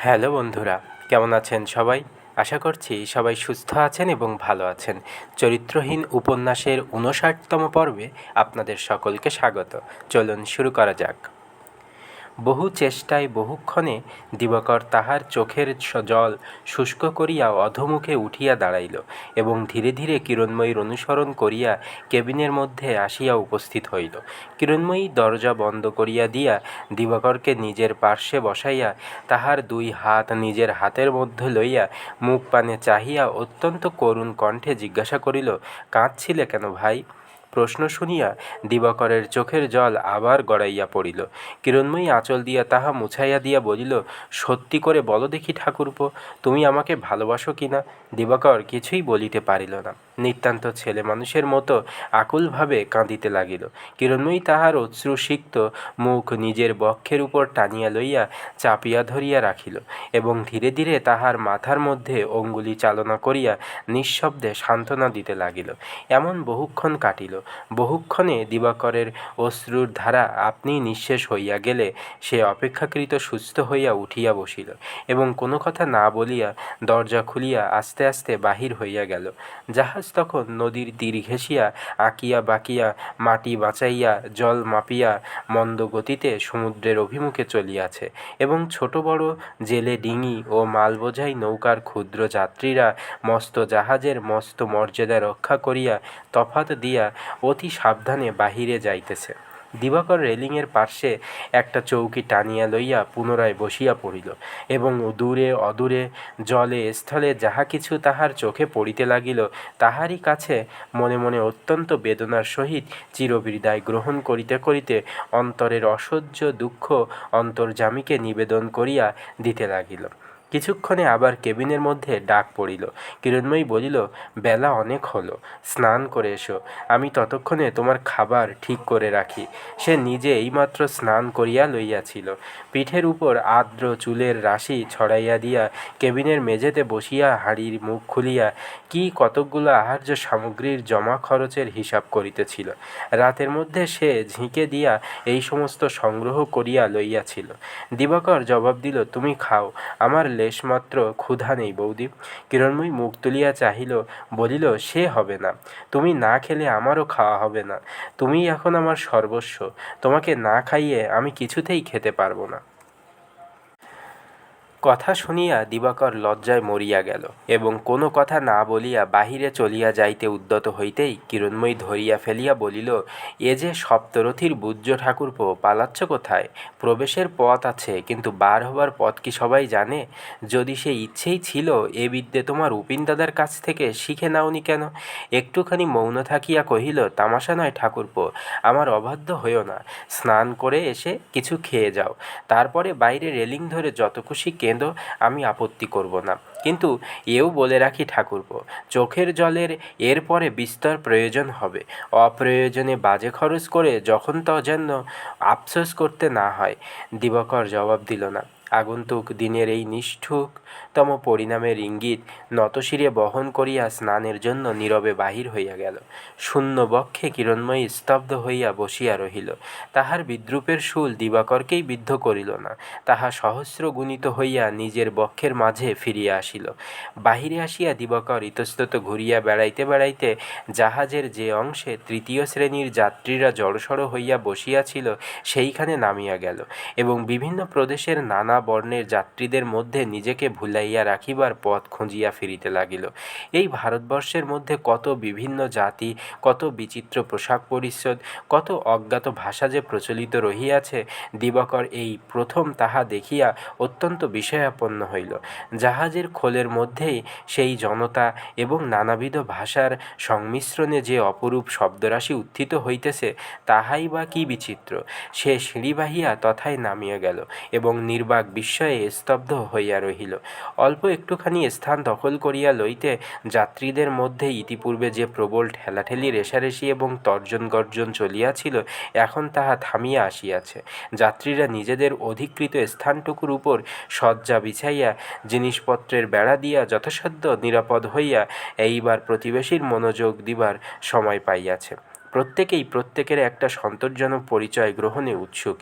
Hello বন্ধুরা, কেমন আছেন সবাই? আশা করছি সবাই সুস্থ আছেন এবং ভালো আছেন। চরিত্রহীন উপন্যাসের ৫৯তম পর্বে আপনাদের সকলকে স্বাগত। চলুন শুরু করা যাক। বহু চেষ্টায় বহুক্ষণে দিবাকর তাহার চোখের জল শুষ্ক করিয়া অধোমুখে উঠিয়া দাঁড়াইল এবং ধীরে ধীরে কিরণময়ীর অনুসরণ করিয়া কেবিনের মধ্যে আসিয়া উপস্থিত হইল। কিরণময়ী দরজা বন্ধ করিয়া দিয়া দিবাকরকে নিজের পার্শ্বে বসাইয়া তাহার দুই হাত নিজের হাতের মধ্যে লইয়া মুখ পানে চাহিয়া অত্যন্ত করুণ কণ্ঠে জিজ্ঞাসা করিল, কাঁদছিলে কেন ভাই? প্রশ্ন শুনিয়া দিবাকরের চোখের জল আবার গড়াইয়া পড়িল। কিরণময়ী আঁচল দিয়া তাহা মুছাইয়া দিয়া বলিল, সত্যি করে বলো দেখি ঠাকুরপো, তুমি আমাকে ভালোবাসো কিনা? দিবাকর কিছুই বলিতে পারিল না। নিতান্ত ছেলে মানুষের মতো আকুলভাবে কাঁদিতে লাগিল। কিরণময়ী তাহার অশ্রুসিক্ত মুখ নিজের বক্ষের উপর টানিয়া লইয়া চাপিয়া ধরিয়া রাখিল এবং ধীরে ধীরে তাহার মাথার মধ্যে অঙ্গুলি চালনা করিয়া নিঃশব্দে সান্ত্বনা দিতে লাগিল। এমন বহুক্ষণ কাটিল। বহুক্ষণে দিবাকরের অশ্রুর ধারা আপনিই নিঃশেষ হইয়া গেলে সে অপেক্ষাকৃত সুস্থ হইয়া উঠিয়া বসিল এবং কোনো কথা না বলিয়া দরজা খুলিয়া আস্তে আস্তে বাহির হইয়া গেল। জাহাজ তখন নদীর তীর ঘেঁষিয়া আঁকিয়া বাঁকিয়া মাটি বাঁচাইয়া জল মাপিয়া মন্দ গতিতে সমুদ্রের অভিমুখে চলিয়াছে এবং ছোট বড় জেলে ডিঙি ও মালবোঝাই নৌকার ক্ষুদ্র যাত্রীরা মস্ত জাহাজের মস্ত মর্যাদা রক্ষা করিয়া তফাত দিয়া অতি সাবধানে বাহিরে যাইতেছে। দিবাকর রেলিংয়ের পার্শ্বে একটা চৌকি টানিয়া লইয়া পুনরায় বসিয়া পড়িল এবং দূরে অদূরে জলে স্থলে যাহা কিছু তাহার চোখে পড়িতে লাগিল তাহারই কাছে মনে মনে অত্যন্ত বেদনার সহিত চিরবিদায় গ্রহণ করিতে করিতে অন্তরের অসহ্য দুঃখ অন্তর্যামীকে নিবেদন করিয়া দিতে লাগিল। কিছুক্ষণে আবার কেবিনের মধ্যে ডাক পড়িল। কিরণময়ী বলিল, বেলা অনেক হলো, স্নান করে এসো, আমি ততক্ষণে তোমার খাবার ঠিক করে রাখি। সে নিজে এইমাত্র স্নান করিয়া লইয়াছিল। পিঠের উপর আর্দ্র চুলের রাশি ছড়াইয়া দিয়া কেবিনের মেঝেতে বসিয়া হাঁড়ির মুখ খুলিয়া কি কতকগুলো আহার্য সামগ্রীর জমা খরচের হিসাব করিতেছিল। রাতের মধ্যে সে ঝিঁকে দিয়া এই সমস্ত সংগ্রহ করিয়া লইয়াছিল। দিবাকর জবাব দিল, তুমি খাও, আমার লেশমাত্র ক্ষুধা নেই বৌদি। কিরণময়ী মুখ তুলিয়া চাহিল, বলিল, সে হবে না, তুমি না খেলে আমারও খাওয়া হবে না। তুমিই এখন আমার সর্বস্ব, তোমাকে না খাইয়ে আমি কিছুতেই খেতে পারবো না। কথা শুনিয়া দিবাকর লজ্জায় মরিয়া গেল এবং কোনো কথা না বলিয়া বাহিরে চলিয়া যাইতে উদ্যত হইতেই কিরণময়ী ধরিয়া ফেলিয়া বলিল, এ যে সপ্তরথীর বুজ্জ ঠাকুরপো, পালাচ্ছ কোথায়? প্রবেশের পথ আছে, কিন্তু বার হবার পথ কি সবাই জানে? যদি সে ইচ্ছেই ছিল এ বিদ্যে তোমার উপিন দাদার কাছ থেকে শিখে নাওনি কেন? একটুখানি মৌন থাকিয়া কহিল, তামাশা নয় ঠাকুরপো, আমার অবাধ্য হইও না। স্নান করে এসে কিছু খেয়ে যাও, তারপরে বাইরে রেলিং ধরে যত খুশি কেঁদো, আমি আপত্তি করব না। কিন্তু এও বলে রাখি ঠাকুরপো, চোখের জলের এরপরে বিস্তর প্রয়োজন হবে। অপ্রয়োজনে বাজে খরচ করে যখন তো যেন আফসোস করতে না হয়। দিবাকর জবাব দিল না। আগন্তুক দিনের এই নিষ্ঠুরতম পরিণামের ইঙ্গিত নতশিরে বহন করিয়া স্নানের জন্য নীরবে বাহির হইয়া গেল। শূন্য বক্ষে কিরণময়ী স্তব্ধ হইয়া বসিয়া রহিল। তাহার বিদ্রূপের শুল দিবাকরকেই বিদ্ধ করিল না, তাহা সহস্র গুণিত হইয়া নিজের বক্ষের মাঝে ফিরিয়া আসিল। বাহিরে আসিয়া দিবাকর ইতস্তত ঘুরিয়া বেড়াইতে বেড়াইতে জাহাজের যে অংশে তৃতীয় শ্রেণীর যাত্রীরা জড়সড় হইয়া বসিয়াছিল সেইখানে নামিয়া গেল এবং বিভিন্ন প্রদেশের নানা বর্ণের যাত্রীদের মধ্যে নিজেকে ভুলাইয়া রাখিবার পথ খুঁজিয়া ফিরিতে লাগিল। এই ভারতবর্ষের মধ্যে কত বিভিন্ন জাতি, কত বিচিত্র পোশাক পরিচ্ছদ, কত অজ্ঞাত ভাষা যে প্রচলিত রহিয়াছে, দিবাকর এই প্রথম তাহা দেখিয়া অত্যন্ত বিষয়াপন্ন হইল। জাহাজের খোলের মধ্যেই সেই জনতা এবং নানাবিধ ভাষার সংমিশ্রণে যে অপরূপ শব্দরাশি উত্থিত হইতেছে, তাহাই বা কি বিচিত্র! সে সিঁড়ি বাহিয়া তথায় নামিয়া গেল এবং নির্বাক বিস্ময়ে স্তব্ধ হইয়া রহিল। অল্প একটুখানি স্থান দখল করিয়া লইতে যাত্রীদের মধ্যে ইতিপূর্বে যে প্রবল ঠেলাঠেলি, রেষারেষি এবং তর্জন গর্জন চলিয়াছিল, এখন তাহা থামিয়া আসিয়াছে। যাত্রীরা নিজেদের অধিকৃত স্থানটুকুর উপর শয্যা বিছাইয়া জিনিসপত্রের বেড়া দিয়া যথাসাধ্য নিরাপদ হইয়া এইবার প্রতিবেশীর মনোযোগ দিবার সময় পাইয়াছে। প্রত্যেকেই প্রত্যেকের একটা সন্তোষজনক পরিচয় গ্রহণে উৎসুক।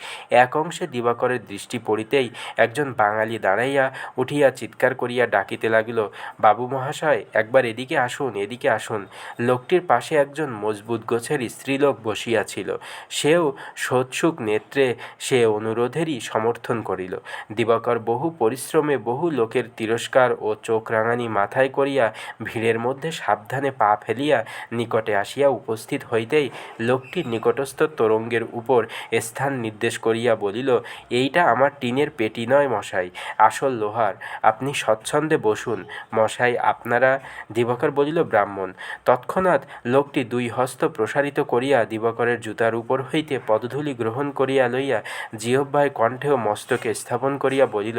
এক অংশে দিবাকরের দৃষ্টি পড়িতেই একজন বাঙালি দাঁড়াইয়া উঠিয়া চিৎকার করিয়া ডাকিতে লাগিল, বাবু মহাশয়, একবার এদিকে আসুন, এদিকে আসুন। লোকটির পাশে একজন মজবুত গোছের স্ত্রীলোক বসিয়াছিল। সেও সোৎসুক নেত্রে সে অনুরোধেরই সমর্থন করিল। দিবাকর বহু পরিশ্রমে বহু লোকের তিরস্কার ও চোখ রাঙানি মাথায় করিয়া ভিড়ের মধ্যে সাবধানে পা ফেলিয়া নিকটে আসিয়া উপস্থিত হইতেই লোকটির নিকটস্থ তোরঙ্গের উপর স্থান নির্দেশ করিয়া বলিল, এইটা আমার টিনের পেটি নয় মশাই, আসল লোহার, আপনি স্বচ্ছন্দে বসুন মশাই। আপনারা? দিবাকর বলিল, ব্রাহ্মণ। তৎক্ষণাৎ লোকটি দুই হস্ত প্রসারিত করিয়া দিবাকরের জুতার উপর হইতে পদধূলি গ্রহণ করিয়া লইয়া জিহ্বায় কণ্ঠে ও মস্তকে স্থাপন করিয়া বলিল,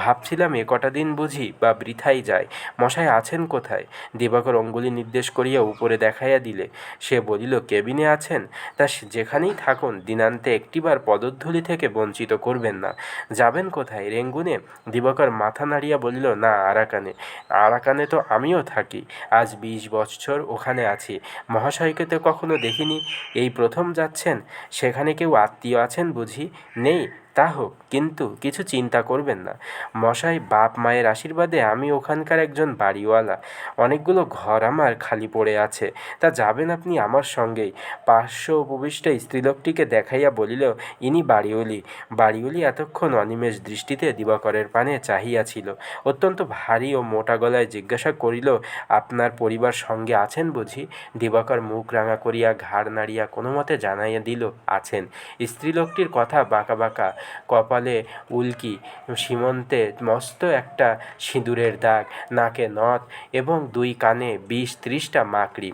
ভাবছিলাম এ কটা দিন বুঝি বা বৃথাই যায়। মশাই আছেন কোথায়? দিবাকর অঙ্গুলি নির্দেশ করিয়া উপরে দেখাইয়া দিলে। সে বলিল, কেবিনে আছেন? তা যেখানেই থাকুন, দিনান্তে একটিবার পদধূলি থেকে বঞ্চিত করবেন না। যাবেন কোথায়? রেঙ্গুনে? দিবাকর মাথা নাড়িয়া বলিল, না, আরাকানে। আরাকানে তো আমিও থাকি, আজ 20 বৎসর ওখানে আছি। মহাশয়কে তো কখনো দেখিনি, এই প্রথম যাচ্ছেন। সেখানে কেউ আত্মীয় আছেন বুঝি? নেই? তা হোক, কিন্তু কিছু চিন্তা করবেন না মশাই, বাপ মায়ের আশীর্বাদে আমি ওখানকার একজন বাড়িওয়ালা। অনেকগুলো ঘর আমার খালি পড়ে আছে, তা যাবেন আপনি আমার সঙ্গেই। পার্শ্ব উপবিষ্ট স্ত্রীলোকটিকে দেখাইয়া বলিল, ইনি বাড়িওলি। বাড়িওলি এতক্ষণ অনিমেষ দৃষ্টিতে দিবাকরের পানে চাহিয়াছিল। অত্যন্ত ভারী ও মোটা গলায় জিজ্ঞাসা করিল, আপনার পরিবার সঙ্গে আছেন বুঝি? দিবাকর মুখ রাঙা করিয়া ঘাড় নাড়িয়া কোনো মতে জানাইয়া দিল, আছেন। স্ত্রীলোকটির কথা বাঁকা বাঁকা, কপালে উল্কি, সীমন্তে মস্ত একটা সিঁদুরের দাগ, নাকে নথ এবং দুই কানে 20-30টা মাকড়ি।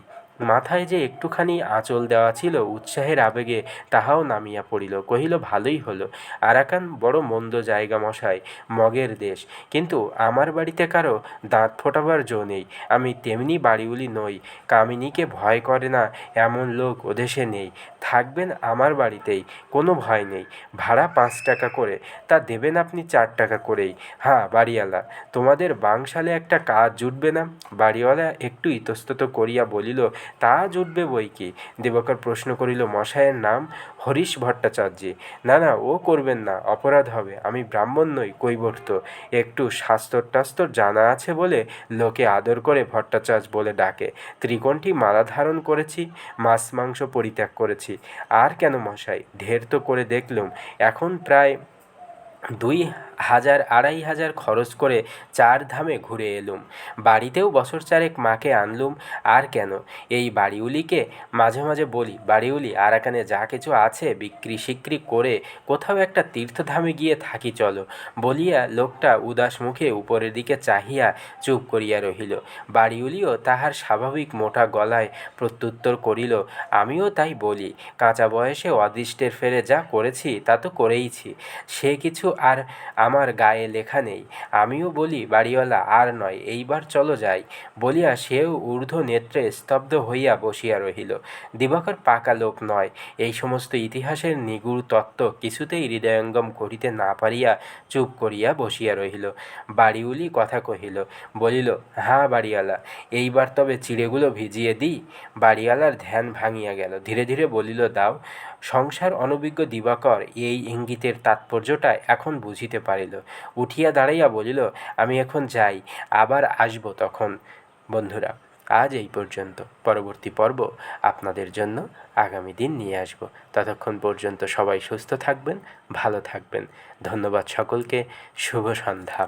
মাথায় যে একটুখানি আঁচল দেওয়া ছিল, উৎসাহের আবেগে তাহাও নামিয়া পড়িল। কহিল, ভালোই হলো। আরাকান বড় মন্দ জায়গা মশাই, মগের দেশ। কিন্তু আমার বাড়িতে কারো দাঁত ফোটাবার জো নেই। আমি তেমনি বাড়িওলি নই। কামিনীকে ভয় করে না এমন লোক ওদেশে নেই। থাকবেন আমার বাড়িতেই, কোনো ভয় নেই। ভাড়া 5 টাকা করে, তা দেবেন আপনি 4 টাকা করেই। হ্যাঁ বাড়িওয়ালা, তোমাদের বাংশালে একটা কাজ জুটবে না? বাড়িওয়ালা একটু ইতস্তত করিয়া বলিল, তা জুটবে বই কি। দিবাকর প্রশ্ন করিল, মশায়ের নাম? হরিশ ভট্টাচার্য। না না, ও করবেন না, অপরাধ হবে। আমি ব্রাহ্মণ নই, কৈবর্ত। একটু শাস্ত্র টাস্ত্র জানা আছে বলে লোকে আদর করে ভট্টাচার্য বলে ডাকে। ত্রিকণ্ঠী মালা ধারণ করেছি, মাছ মাংস পরিত্যাগ করেছি। আর কেন মশাই, ঢের তো করে দেখলুম। এখন প্রায় 2,000-2,500 খরচ করে 4 ধামে ঘুরে এলুম। বাড়িতেও বছর চারেক মাকে আনলুম। আর কেন, এই বাড়িওলিকে মাঝে মাঝে বলি, বাড়িওলি, আরাকানে যা কিছু আছে বিক্রি সিক্রি করে কোথাও একটা তীর্থধামে গিয়ে থাকি চলো। বলিয়া লোকটা উদাস মুখে উপরের দিকে চাহিয়া চুপ করিয়া রহিল। বাড়িওলিও তাহার স্বাভাবিক মোটা গলায় প্রত্যুত্তর করিল, আমিও তাই বলি। কাঁচা বয়সে অদৃষ্টের ফেরে যা করেছি তা তো করেইছি, সে কিছু আর আমার গায়ে লেখা নেই। আমিও বলি, বাড়িওয়ালা, আর নয়, এইবার চলো যাই। বলিয়া সেও ঊর্ধ্ব নেত্রে স্তব্ধ হইয়া বসিয়া রহিল। দিবাকর পাকা লোক নয়, এই সমস্ত ইতিহাসের নিগূঢ় তত্ত্ব কিছুতেই হৃদয়ঙ্গম করিতে না পারিয়া চুপ করিয়া বসিয়া রহিল। বাড়িওলি কথা কহিল, বলিল, হ্যাঁ বাড়িওয়ালা, এইবার তবে চিড়েগুলো ভিজিয়ে দিই। বাড়িওয়ালার ধ্যান ভাঙিয়া গেল। ধীরে ধীরে বলিল, দাও। সংসার অনভিজ্ঞ দিবাকর এই ইঙ্গিতের তাৎপর্যটা এখন বুঝিতে পারিল। উঠিয়া দাঁড়াইয়া বলিল, আমি এখন যাই, আবার আসব তখন। বন্ধুরা, আজ এই পর্যন্ত। পরবর্তী পর্ব আপনাদের জন্য আগামী দিন নিয়ে আসব। ততক্ষণ পর্যন্ত সবাই সুস্থ থাকবেন, ভালো থাকবেন। ধন্যবাদ সকলকে। শুভ সন্ধ্যা।